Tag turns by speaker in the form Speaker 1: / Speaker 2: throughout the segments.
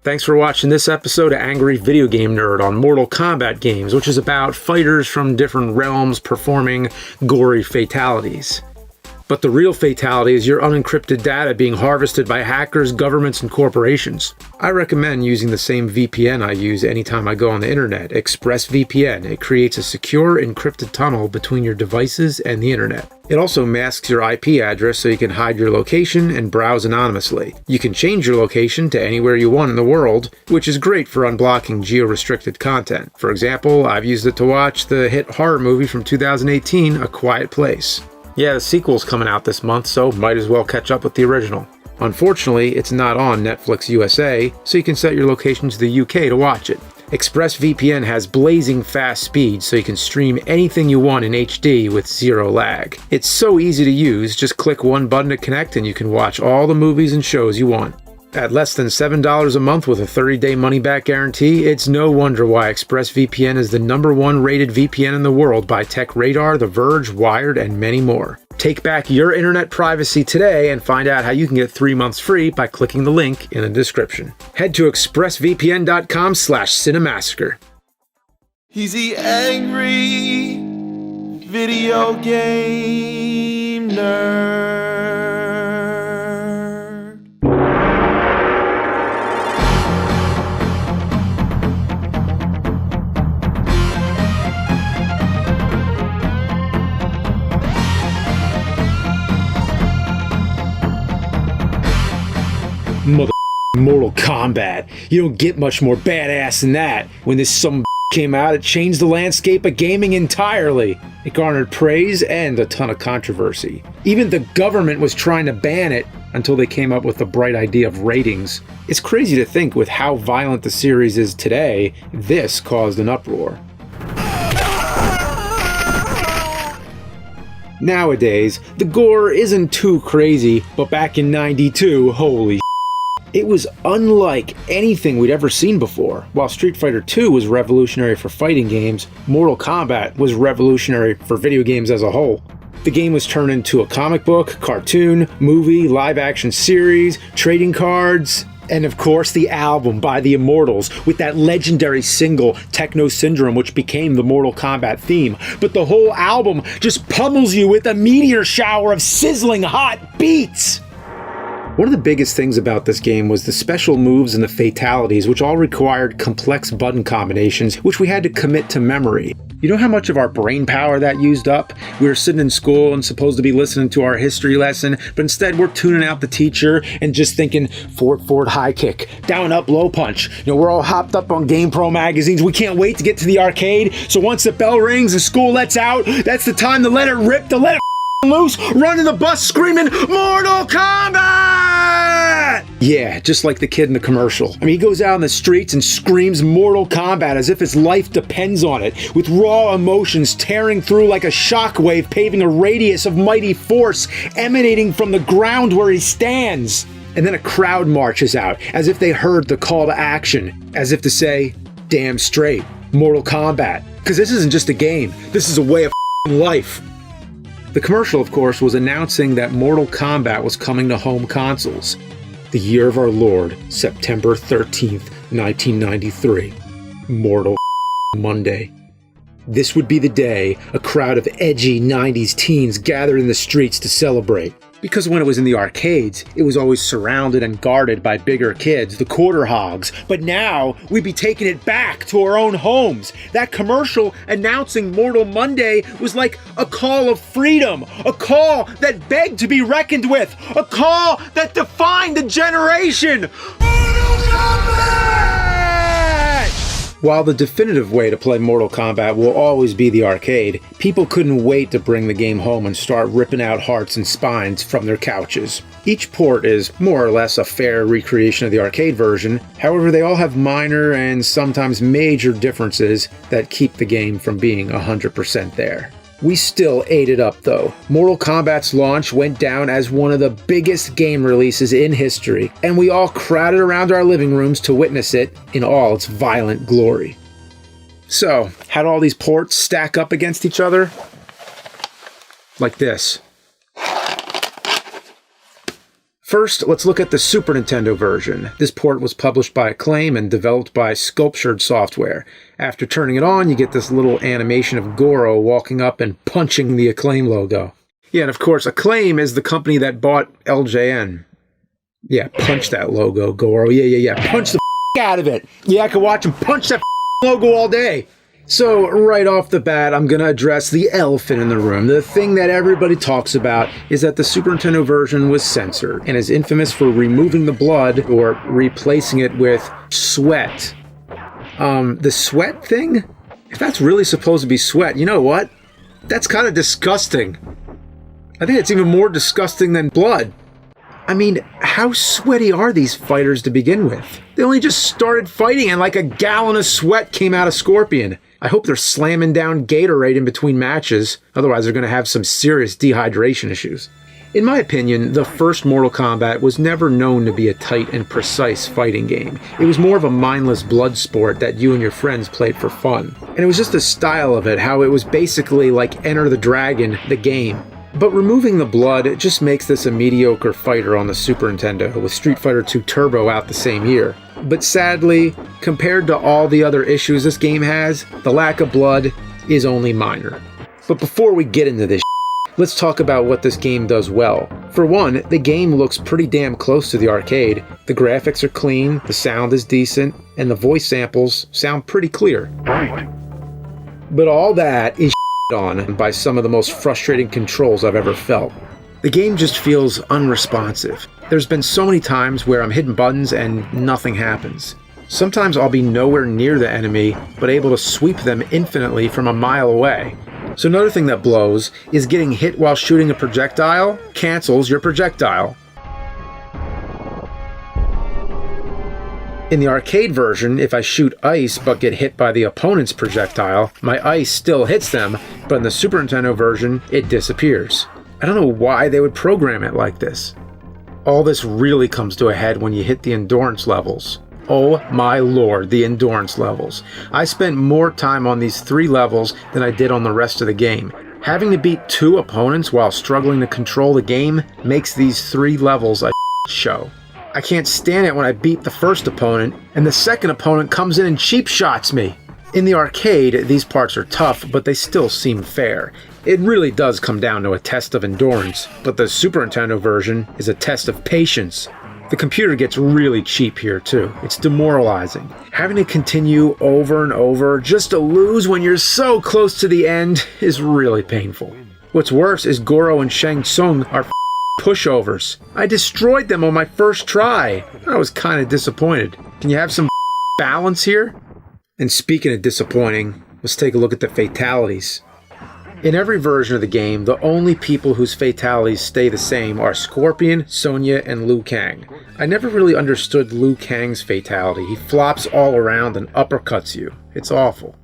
Speaker 1: Thanks for watching this episode of Angry Video Game Nerd on Mortal Kombat games, which is about fighters from different realms performing gory fatalities. But the real fatality is your unencrypted data being harvested by hackers, governments, and corporations. I recommend using the same VPN I use anytime I go on the internet, ExpressVPN. It creates a secure, encrypted tunnel between your devices and the internet. It also masks your IP address so you can hide your location and browse anonymously. You can change your location to anywhere you want in the world, which is great for unblocking geo-restricted content. For example, I've used it to watch the hit horror movie from 2018, A Quiet Place. Yeah, the sequel's coming out this month, so might as well catch up with the original. Unfortunately, it's not on Netflix USA, so you can set your location to the UK to watch it. ExpressVPN has blazing fast speed, so you can stream anything you want in HD with zero lag. It's so easy to use, just click one button to connect and you can watch all the movies and shows you want. At less than $7 a month with a 30-day money-back guarantee, it's no wonder why ExpressVPN is the #1 rated VPN in the world by TechRadar, The Verge, Wired, and many more. Take back your internet privacy today and find out how you can get 3 months free by clicking the link in the description. Head to expressvpn.com/cinemassacre.
Speaker 2: He's the angry video game nerd.
Speaker 1: Mortal Kombat. You don't get much more badass than that. When this came out, it changed the landscape of gaming entirely. It garnered praise and a ton of controversy. Even the government was trying to ban it until they came up with the bright idea of ratings. It's crazy to think with how violent the series is today, this caused an uproar. Nowadays, the gore isn't too crazy, but back in '92, holy it was unlike anything we'd ever seen before. While Street Fighter II was revolutionary for fighting games, Mortal Kombat was revolutionary for video games as a whole. The game was turned into a comic book, cartoon, movie, live-action series, trading cards, and of course the album by the Immortals with that legendary single, Techno Syndrome, which became the Mortal Kombat theme. But the whole album just pummels you with a meteor shower of sizzling hot beats! One of the biggest things about this game was the special moves and the fatalities, which all required complex button combinations, which we had to commit to memory. You know how much of our brain power that used up? We were sitting in school and supposed to be listening to our history lesson, but instead we're tuning out the teacher and just thinking forward high kick, down up low punch. You know, we're all hopped up on GamePro magazines. We can't wait to get to the arcade. So once the bell rings and school lets out, that's the time to let it rip, to let it loose, running the bus screaming, Mortal Kombat! Yeah, just like the kid in the commercial. I mean, he goes out in the streets and screams Mortal Kombat as if his life depends on it, with raw emotions tearing through like a shockwave, paving a radius of mighty force emanating from the ground where he stands. And then a crowd marches out, as if they heard the call to action, as if to say, damn straight, Mortal Kombat. Because this isn't just a game, this is a way of life. The commercial, of course, was announcing that Mortal Kombat was coming to home consoles. The year of our Lord, September 13th, 1993. Mortal Monday. This would be the day a crowd of edgy 90s teens gathered in the streets to celebrate. Because when it was in the arcades, it was always surrounded and guarded by bigger kids, the quarter hogs. But now, we'd be taking it back to our own homes. That commercial announcing Mortal Monday was like a call of freedom, a call that begged to be reckoned with, a call that defined a generation. Mortal Kombat! While the definitive way to play Mortal Kombat will always be the arcade, people couldn't wait to bring the game home and start ripping out hearts and spines from their couches. Each port is more or less a fair recreation of the arcade version, however they all have minor and sometimes major differences that keep the game from being 100% there. We still ate it up though. Mortal Kombat's launch went down as one of the biggest game releases in history, and we all crowded around our living rooms to witness it in all its violent glory. So, how'd all these ports stack up against each other? Like this. First, let's look at the Super Nintendo version. This port was published by Acclaim and developed by Sculptured Software. After turning it on, you get this little animation of Goro walking up and punching the Acclaim logo. Yeah, and of course, Acclaim is the company that bought LJN. Yeah, punch that logo, Goro. Yeah. Punch the out of it. Yeah, I could watch him punch that logo all day. So, right off the bat, I'm going to address the elephant in the room. The thing that everybody talks about is that the Super Nintendo version was censored and is infamous for removing the blood or replacing it with sweat. The sweat thing? If that's really supposed to be sweat, you know what? That's kind of disgusting. I think it's even more disgusting than blood. I mean, how sweaty are these fighters to begin with? They only just started fighting and like a gallon of sweat came out of Scorpion. I hope they're slamming down Gatorade in between matches, otherwise they're going to have some serious dehydration issues. In my opinion, the first Mortal Kombat was never known to be a tight and precise fighting game. It was more of a mindless blood sport that you and your friends played for fun. And it was just the style of it, how it was basically like Enter the Dragon, the game. But removing the blood, it just makes this a mediocre fighter on the Super Nintendo, with Street Fighter II Turbo out the same year. But sadly, compared to all the other issues this game has, the lack of blood is only minor. But before we get into this, let's talk about what this game does well. For one, the game looks pretty damn close to the arcade. The graphics are clean, the sound is decent, and the voice samples sound pretty clear. Right. But all that is on by some of the most frustrating controls I've ever felt. The game just feels unresponsive. There's been so many times where I'm hitting buttons and nothing happens. Sometimes I'll be nowhere near the enemy, but able to sweep them infinitely from a mile away. So another thing that blows is getting hit while shooting a projectile cancels your projectile. In the arcade version, if I shoot ice but get hit by the opponent's projectile, my ice still hits them, but in the Super Nintendo version, it disappears. I don't know why they would program it like this. All this really comes to a head when you hit the endurance levels. Oh my lord, the endurance levels. I spent more time on these 3 levels than I did on the rest of the game. Having to beat 2 opponents while struggling to control the game makes these 3 levels a show. I can't stand it when I beat the first opponent and the second opponent comes in and cheap shots me. In the arcade, these parts are tough, but they still seem fair. It really does come down to a test of endurance, but the Super Nintendo version is a test of patience. The computer gets really cheap here too. It's demoralizing. Having to continue over and over just to lose when you're so close to the end is really painful. What's worse is Goro and Shang Tsung are pushovers. I destroyed them on my first try. I was kind of disappointed. Can you have some balance here? And speaking of disappointing, let's take a look at the fatalities. In every version of the game, the only people whose fatalities stay the same are Scorpion, Sonya, and Liu Kang. I never really understood Liu Kang's fatality. He flops all around and uppercuts you. It's awful.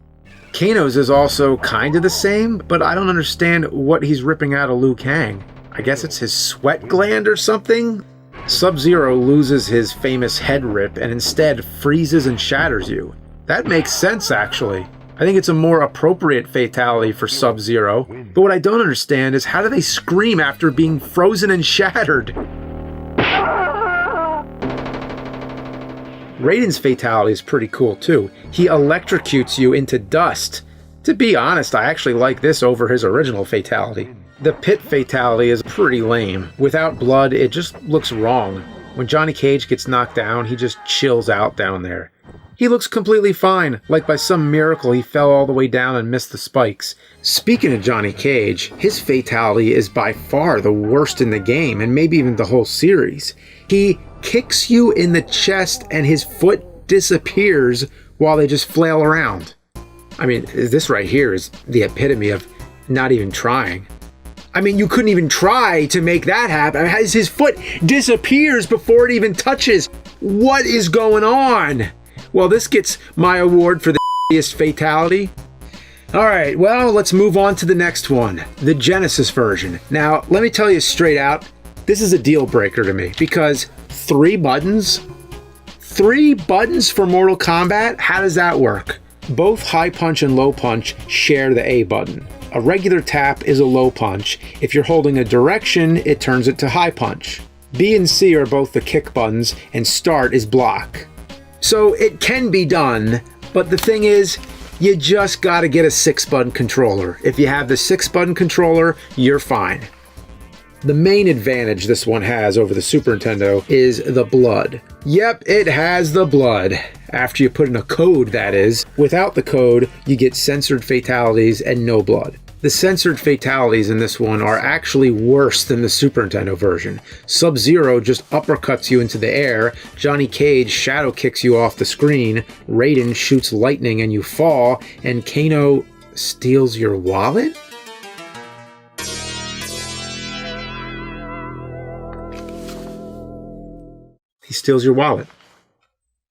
Speaker 1: Kano's is also kind of the same, but I don't understand what he's ripping out of Liu Kang. I guess it's his sweat gland or something? Sub-Zero loses his famous head rip and instead freezes and shatters you. That makes sense, actually. I think it's a more appropriate fatality for Sub-Zero, but what I don't understand is how do they scream after being frozen and shattered? Raiden's fatality is pretty cool too. He electrocutes you into dust. To be honest, I actually like this over his original fatality. The pit fatality is pretty lame. Without blood, it just looks wrong. When Johnny Cage gets knocked down, he just chills out down there. He looks completely fine, like by some miracle he fell all the way down and missed the spikes. Speaking of Johnny Cage, his fatality is by far the worst in the game, and maybe even the whole series. He kicks you in the chest and his foot disappears while they just flail around. I mean, this right here is the epitome of not even trying. I mean, you couldn't even try to make that happen. His foot disappears before it even touches. What is going on? Well, this gets my award for the ***est fatality. Alright, well, let's move on to the next one. The Genesis version. Now, let me tell you straight out, this is a deal breaker to me, because 3 buttons? 3 buttons for Mortal Kombat? How does that work? Both high punch and low punch share the A button. A regular tap is a low punch. If you're holding a direction, it turns it to high punch. B and C are both the kick buttons, and start is block. So it can be done, but the thing is, you just gotta get a 6-button controller. If you have the 6-button controller, you're fine. The main advantage this one has over the Super Nintendo is the blood. Yep, it has the blood. After you put in a code, that is. Without the code, you get censored fatalities and no blood. The censored fatalities in this one are actually worse than the Super Nintendo version. Sub-Zero just uppercuts you into the air, Johnny Cage shadow kicks you off the screen, Raiden shoots lightning and you fall, and Kano steals your wallet? He steals your wallet.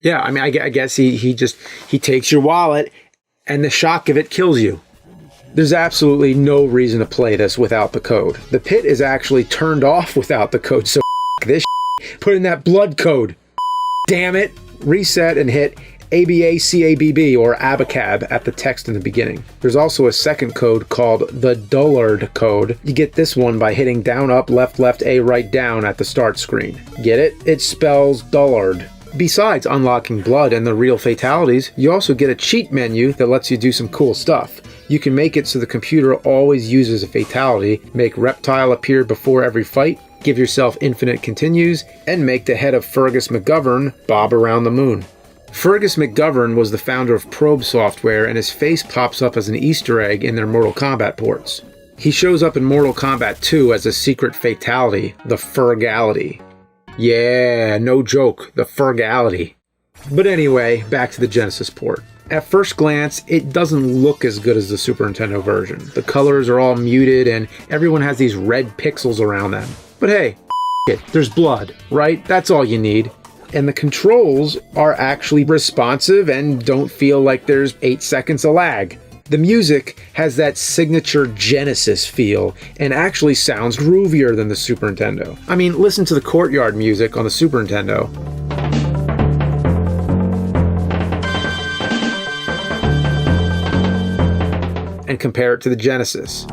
Speaker 1: Yeah, I mean, I guess he takes your wallet and the shock of it kills you. There's absolutely no reason to play this without the code. The pit is actually turned off without the code, so this put in that blood code. Damn it. Reset and hit ABACABB or ABACAB at the text in the beginning. There's also a second code called the Dullard code. You get this one by hitting down, up, left, left, A, right, down at the start screen. Get it? It spells Dullard. Besides unlocking blood and the real fatalities, you also get a cheat menu that lets you do some cool stuff. You can make it so the computer always uses a fatality, make Reptile appear before every fight, give yourself infinite continues, and make the head of Fergus McGovern bob around the moon. Fergus McGovern was the founder of Probe Software, and his face pops up as an Easter egg in their Mortal Kombat ports. He shows up in Mortal Kombat 2 as a secret fatality, the Fergality. Yeah, no joke, the Fergality. But anyway, back to the Genesis port. At first glance, it doesn't look as good as the Super Nintendo version. The colors are all muted and everyone has these red pixels around them. But hey, it, there's blood, right? That's all you need. And the controls are actually responsive and don't feel like there's 8 seconds of lag. The music has that signature Genesis feel and actually sounds groovier than the Super Nintendo. I mean, listen to the Courtyard music on the Super Nintendo. And compare it to the Genesis.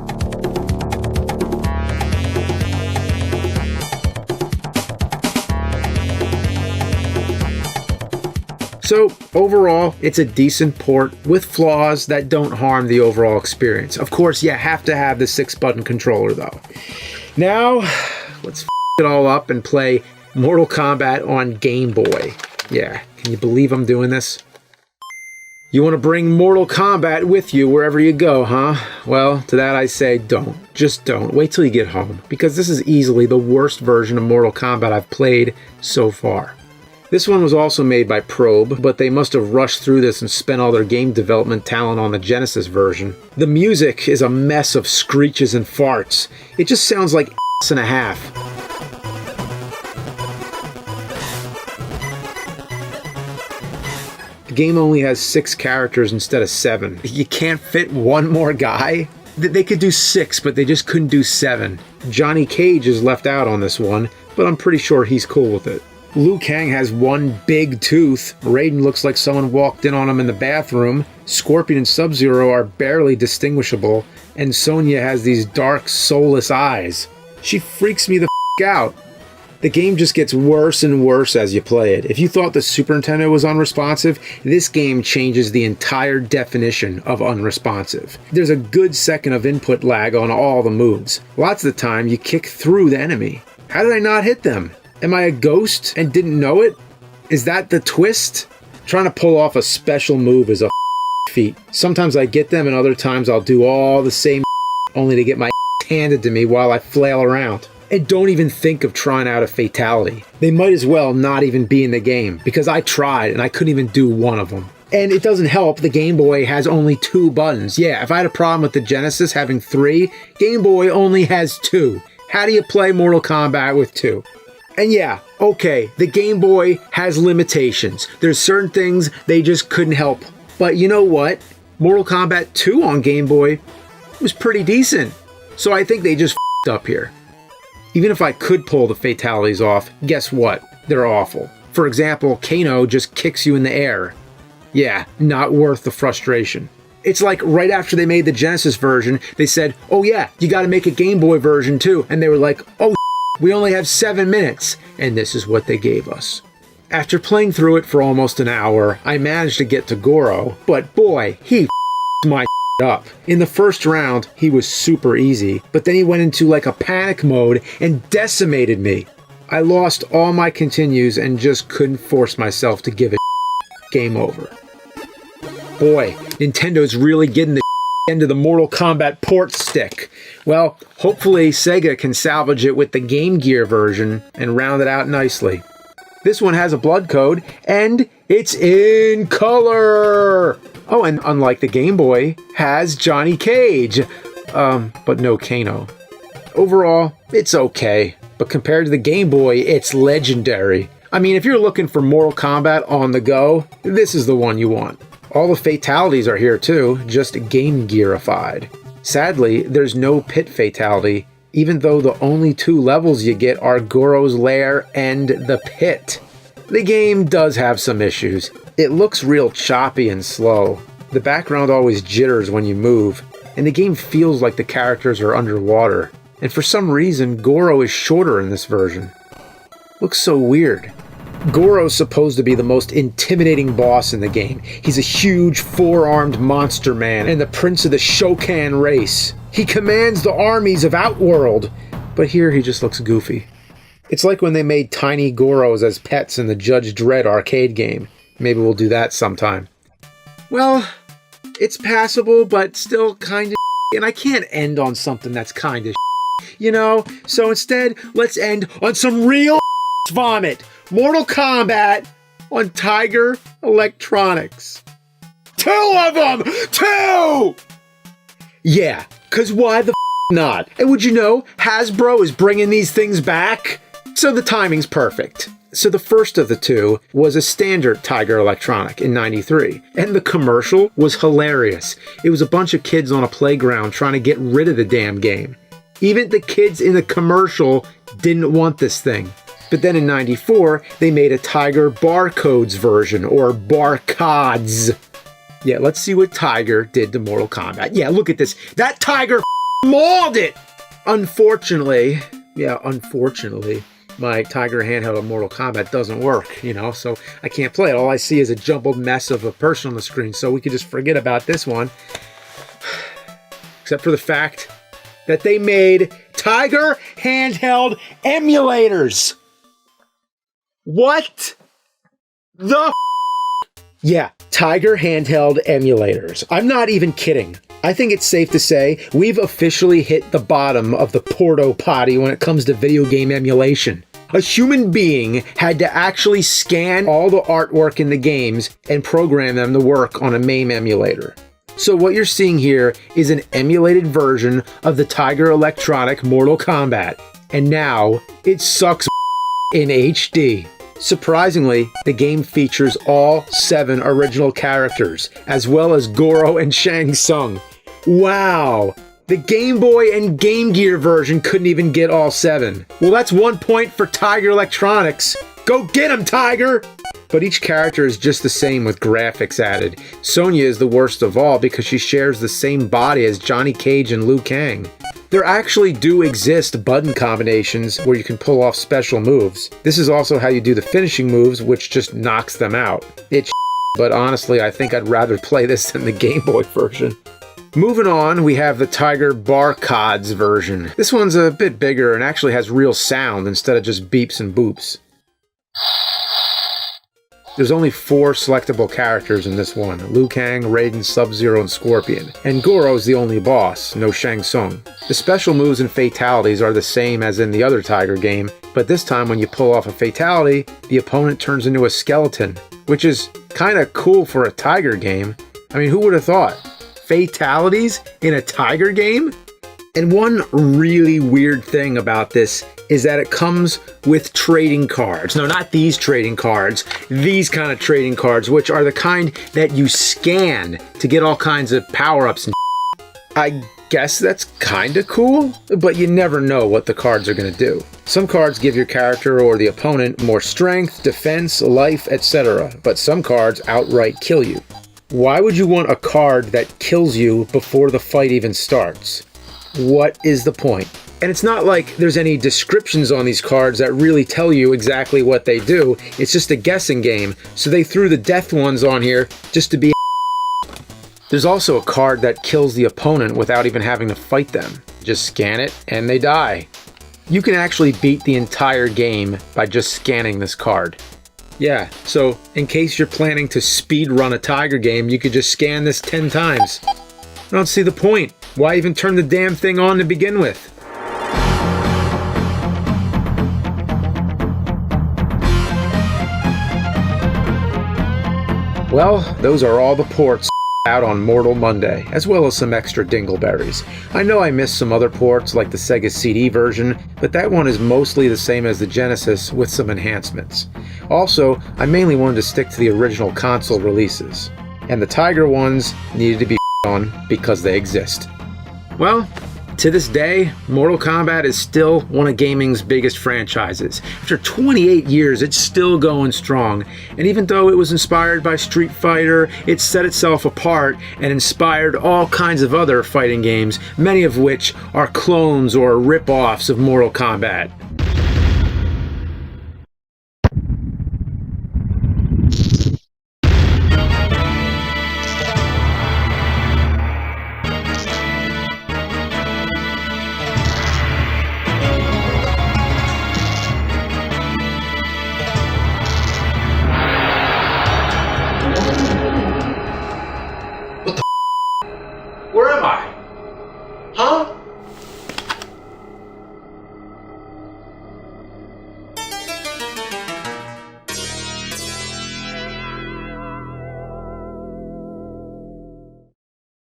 Speaker 1: So overall, it's a decent port with flaws that don't harm the overall experience. Of course, you have to have the 6-button controller though. Now, let's f it all up and play Mortal Kombat on Game Boy. Yeah, can you believe I'm doing this? You want to bring Mortal Kombat with you wherever you go, huh? Well, to that I say don't. Just don't. Wait till you get home, because this is easily the worst version of Mortal Kombat I've played so far. This one was also made by Probe, but they must have rushed through this and spent all their game development talent on the Genesis version. The music is a mess of screeches and farts. It just sounds like ass and a half. The game only has 6 characters instead of 7. You can't fit one more guy? They could do 6, but they just couldn't do 7. Johnny Cage is left out on this one, but I'm pretty sure he's cool with it. Liu Kang has one big tooth. Raiden looks like someone walked in on him in the bathroom. Scorpion and Sub-Zero are barely distinguishable. And Sonya has these dark, soulless eyes. She freaks me the f*** out. The game just gets worse and worse as you play it. If you thought the Super Nintendo was unresponsive, this game changes the entire definition of unresponsive. There's a good second of input lag on all the moves. Lots of the time, you kick through the enemy. How did I not hit them? Am I a ghost and didn't know it? Is that the twist? Trying to pull off a special move is a feat. Sometimes I get them and other times I'll do all the same only to get my handed to me while I flail around. And don't even think of trying out a fatality. They might as well not even be in the game because I tried and I couldn't even do one of them. And it doesn't help the Game Boy has only 2 buttons. Yeah, if I had a problem with the Genesis having 3, Game Boy only has 2. How do you play Mortal Kombat with 2? And yeah, okay, the Game Boy has limitations. There's certain things they just couldn't help. But you know what? Mortal Kombat 2 on Game Boy was pretty decent. So I think they just f***ed up here. Even if I could pull the fatalities off, guess what? They're awful. For example, Kano just kicks you in the air. Yeah, not worth the frustration. It's like right after they made the Genesis version, they said, oh yeah, you gotta make a Game Boy version too. And they were like, oh We only have 7 minutes, and this is what they gave us. After playing through it for almost an hour, I managed to get to Goro, but boy, he my up. In the first round, he was super easy, but then he went into like a panic mode and decimated me. I lost all my continues and just couldn't force myself to give it. Game over. Boy, Nintendo's really getting the end of the Mortal Kombat port stick. Well, hopefully Sega can salvage it with the Game Gear version and round it out nicely. This one has a blood code, and it's in color! Oh, and unlike the Game Boy, has Johnny Cage, but no Kano. Overall, it's okay, but compared to the Game Boy, it's legendary. I mean, if you're looking for Mortal Kombat on the go, this is the one you want. All the fatalities are here too, just Game Gearified. Sadly, there's no pit fatality, even though the only 2 levels you get are Goro's Lair and the pit. The game does have some issues. It looks real choppy and slow. The background always jitters when you move, and the game feels like the characters are underwater. And for some reason, Goro is shorter in this version. Looks so weird. Goro's supposed to be the most intimidating boss in the game. He's a huge 4-armed monster man and the prince of the Shokan race. He commands the armies of Outworld, but here he just looks goofy. It's like when they made tiny Goros as pets in the Judge Dredd arcade game. Maybe we'll do that sometime. Well, it's passable, but still kind of and I can't end on something that's kind of you know? So instead, let's end on some real vomit. Mortal Kombat on Tiger Electronics. 2 of them! 2! Yeah, cause why the not? And would you know, Hasbro is bringing these things back? So the timing's perfect. So the first of the 2 was a standard Tiger Electronic in '93, and the commercial was hilarious. It was a bunch of kids on a playground trying to get rid of the damn game. Even the kids in the commercial didn't want this thing. But then in '94, they made a Tiger Barcodes version, or Barcods. Yeah, let's see what Tiger did to Mortal Kombat. Yeah, look at this. That Tiger mauled it! Unfortunately, my Tiger handheld of Mortal Kombat doesn't work, you know, so I can't play it. All I see is a jumbled mess of a person on the screen, so we could just forget about this one. Except for the fact that they made Tiger handheld emulators. What the Yeah, Tiger handheld emulators. I'm not even kidding. I think it's safe to say we've officially hit the bottom of the porto potty when it comes to video game emulation. A human being had to actually scan all the artwork in the games and program them to work on a MAME emulator. So what you're seeing here is an emulated version of the Tiger Electronic Mortal Kombat. And now, it sucks in HD. Surprisingly, the game features all 7 original characters, as well as Goro and Shang Tsung. Wow! The Game Boy and Game Gear version couldn't even get all 7. Well, that's 1 point for Tiger Electronics. Go get 'em, Tiger! But each character is just the same with graphics added. Sonya is the worst of all because she shares the same body as Johnny Cage and Liu Kang. There actually do exist button combinations where you can pull off special moves. This is also how you do the finishing moves, which just knocks them out. It's but honestly, I think I'd rather play this than the Game Boy version. Moving on, we have the Tiger Barcods version. This one's a bit bigger and actually has real sound instead of just beeps and boops. There's only 4 selectable characters in this one: Liu Kang, Raiden, Sub-Zero, and Scorpion. And Goro's the only boss, no Shang Tsung. The special moves and fatalities are the same as in the other Tiger game, but this time when you pull off a fatality, the opponent turns into a skeleton, which is kinda cool for a Tiger game. I mean, who would have thought? Fatalities in a Tiger game? And one really weird thing about this is that it comes with trading cards. No, not these trading cards. These kind of trading cards, which are the kind that you scan to get all kinds of power-ups and I guess that's kind of cool, but you never know what the cards are going to do. Some cards give your character or the opponent more strength, defense, life, etc. But some cards outright kill you. Why would you want a card that kills you before the fight even starts? What is the point? And it's not like there's any descriptions on these cards that really tell you exactly what they do. It's just a guessing game. So they threw the death ones on here just to be. There's also a card that kills the opponent without even having to fight them. Just scan it and they die. You can actually beat the entire game by just scanning this card. Yeah, so in case you're planning to speed run a Tiger game, you could just scan this 10 times. I don't see the point. Why even turn the damn thing on to begin with? Well, those are all the ports out on Mortal Monday, as well as some extra dingleberries. I know I missed some other ports like the Sega CD version, but that one is mostly the same as the Genesis with some enhancements. Also, I mainly wanted to stick to the original console releases. And the Tiger ones needed to be on because they exist. Well, to this day, Mortal Kombat is still one of gaming's biggest franchises. After 28 years, it's still going strong. And even though it was inspired by Street Fighter, it set itself apart and inspired all kinds of other fighting games, many of which are clones or rip-offs of Mortal Kombat.